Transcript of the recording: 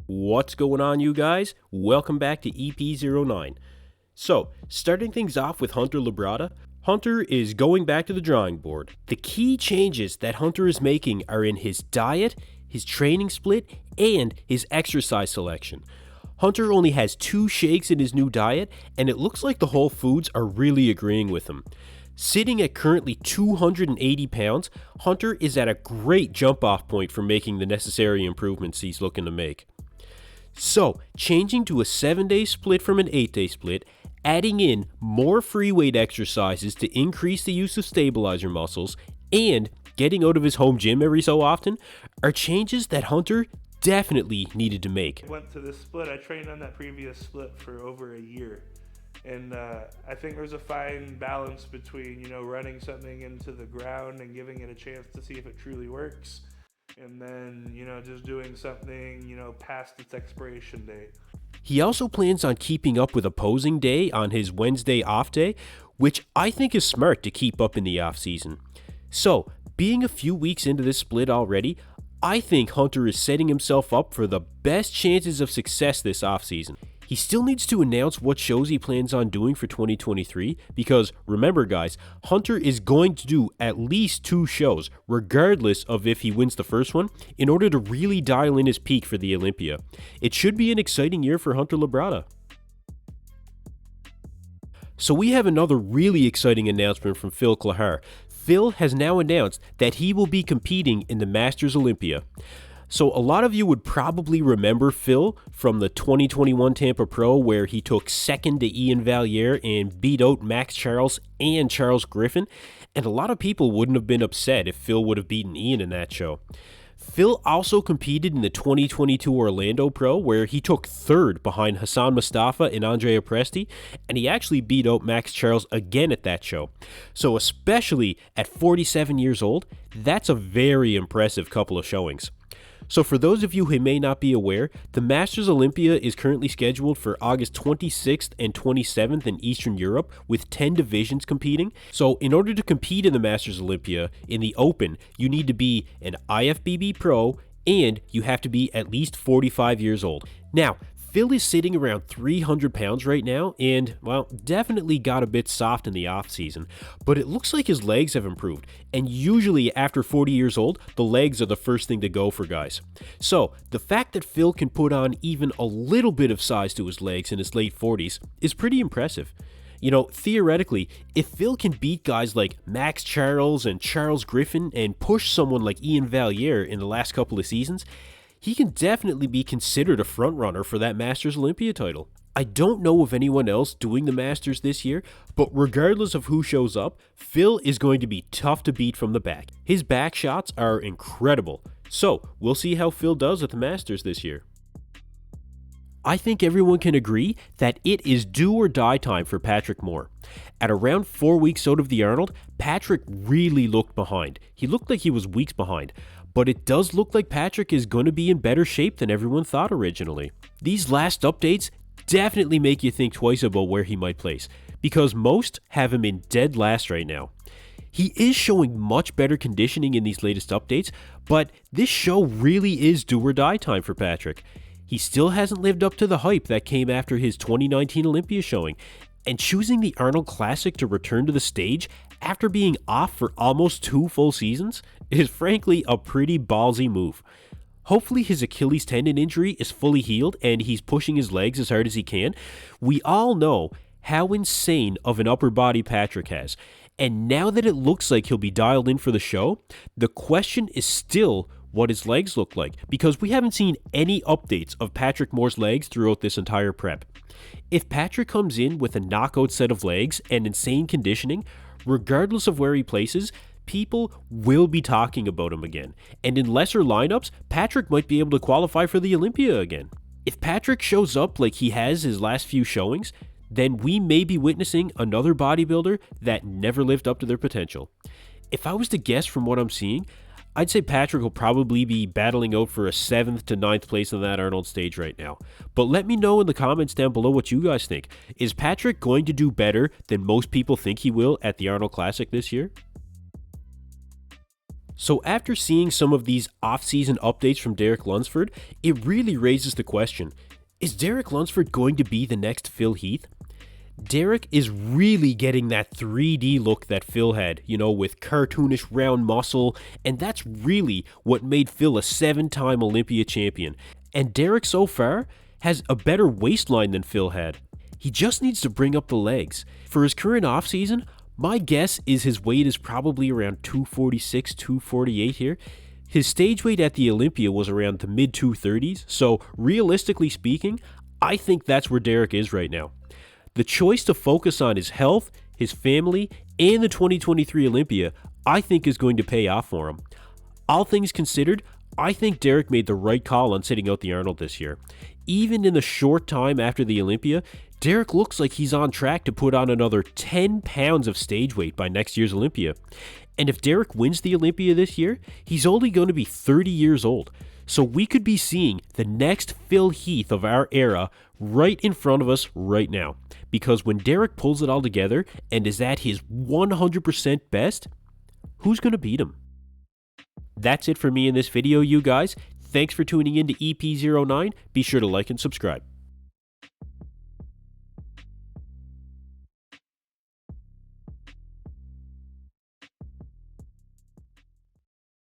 What's going on, you guys? Welcome back to EP09. So, starting things off with Hunter Labrada, Hunter is going back to the drawing board. The key changes that Hunter is making are in his diet, his training split, and his exercise selection. Hunter only has 2 shakes in his new diet, and it looks like the Whole Foods are really agreeing with him. Sitting at currently 280 pounds, Hunter is at a great jump-off point for making the necessary improvements he's looking to make. So, changing to a 7-day split from an 8-day split, adding in more free weight exercises to increase the use of stabilizer muscles, and getting out of his home gym every so often are changes that Hunter definitely needed to make. I went to this split. I trained on that previous split for over a year. And I think there's a fine balance between, running something into the ground and giving it a chance to see if it truly works. And then, just doing something, past its expiration date. He also plans on keeping up with opposing day on his Wednesday off day, which I think is smart to keep up in the off season. So, being a few weeks into this split already, I think Hunter is setting himself up for the best chances of success this off season. He still needs to announce what shows he plans on doing for 2023 because, remember guys, Hunter is going to do at least 2 shows, regardless of if he wins the first one, in order to really dial in his peak for the Olympia. It should be an exciting year for Hunter Labrada. So we have another really exciting announcement from Phil Clahar. Phil has now announced that he will be competing in the Masters Olympia. So a lot of you would probably remember Phil from the 2021 Tampa Pro where he took second to Iain Valliere and beat out Max Charles and Charles Griffin, and a lot of people wouldn't have been upset if Phil would have beaten Iain in that show. Phil also competed in the 2022 Orlando Pro where he took third behind Hassan Mustafa and Andrea Presti, and he actually beat out Max Charles again at that show. So especially at 47 years old, that's a very impressive couple of showings. So for those of you who may not be aware, the Masters Olympia is currently scheduled for August 26th and 27th in Eastern Europe with 10 divisions competing. So in order to compete in the Masters Olympia in the Open, you need to be an IFBB Pro and you have to be at least 45 years old. Now, Phil is sitting around 300 pounds right now and, well, definitely got a bit soft in the off-season, but it looks like his legs have improved, and usually after 40 years old, the legs are the first thing to go for guys. So, the fact that Phil can put on even a little bit of size to his legs in his late 40s is pretty impressive. Theoretically, if Phil can beat guys like Max Charles and Charles Griffin and push someone like Iain Valliere in the last couple of seasons, he can definitely be considered a frontrunner for that Masters Olympia title. I don't know of anyone else doing the Masters this year, but regardless of who shows up, Phil is going to be tough to beat from the back. His back shots are incredible, so we'll see how Phil does at the Masters this year. I think everyone can agree that it is do or die time for Patrick Moore. At around 4 weeks out of the Arnold, Patrick really looked behind. He looked like he was weeks behind. But it does look like Patrick is going to be in better shape than everyone thought originally. These last updates definitely make you think twice about where he might place, because most have him in dead last right now. He is showing much better conditioning in these latest updates, but this show really is do or die time for Patrick. He still hasn't lived up to the hype that came after his 2019 Olympia showing, and choosing the Arnold Classic to return to the stage after being off for almost 2 full seasons is frankly a pretty ballsy move. Hopefully his Achilles tendon injury is fully healed and he's pushing his legs as hard as he can. We all know how insane of an upper body Patrick has, and now that it looks like he'll be dialed in for the show, the question is still what his legs look like, because we haven't seen any updates of Patrick Moore's legs throughout this entire prep. If Patrick comes in with a knockout set of legs and insane conditioning, regardless of where he places, people will be talking about him again. And in lesser lineups, Patrick might be able to qualify for the Olympia again. If Patrick shows up like he has his last few showings, then we may be witnessing another bodybuilder that never lived up to their potential. If I was to guess from what I'm seeing, I'd say Patrick will probably be battling out for a 7th to 9th place on that Arnold stage right now. But let me know in the comments down below what you guys think. Is Patrick going to do better than most people think he will at the Arnold Classic this year? So after seeing some of these off-season updates from Derek Lunsford, it really raises the question, is Derek Lunsford going to be the next Phil Heath? Derek is really getting that 3D look that Phil had, with cartoonish round muscle, and that's really what made Phil a 7-time Olympia champion. And Derek so far has a better waistline than Phil had. He just needs to bring up the legs. For his current offseason, my guess is his weight is probably around 246, 248 here. His stage weight at the Olympia was around the mid 230s, so realistically speaking, I think that's where Derek is right now. The choice to focus on his health, his family, and the 2023 Olympia, I think is going to pay off for him. All things considered, I think Derek made the right call on sitting out the Arnold this year. Even in the short time after the Olympia, Derek looks like he's on track to put on another 10 pounds of stage weight by next year's Olympia. And if Derek wins the Olympia this year, he's only going to be 30 years old. So we could be seeing the next Phil Heath of our era right in front of us right now. Because when Derek pulls it all together and is at his 100% best, who's going to beat him? That's it for me in this video, you guys. Thanks for tuning in to EP09. Be sure to like and subscribe.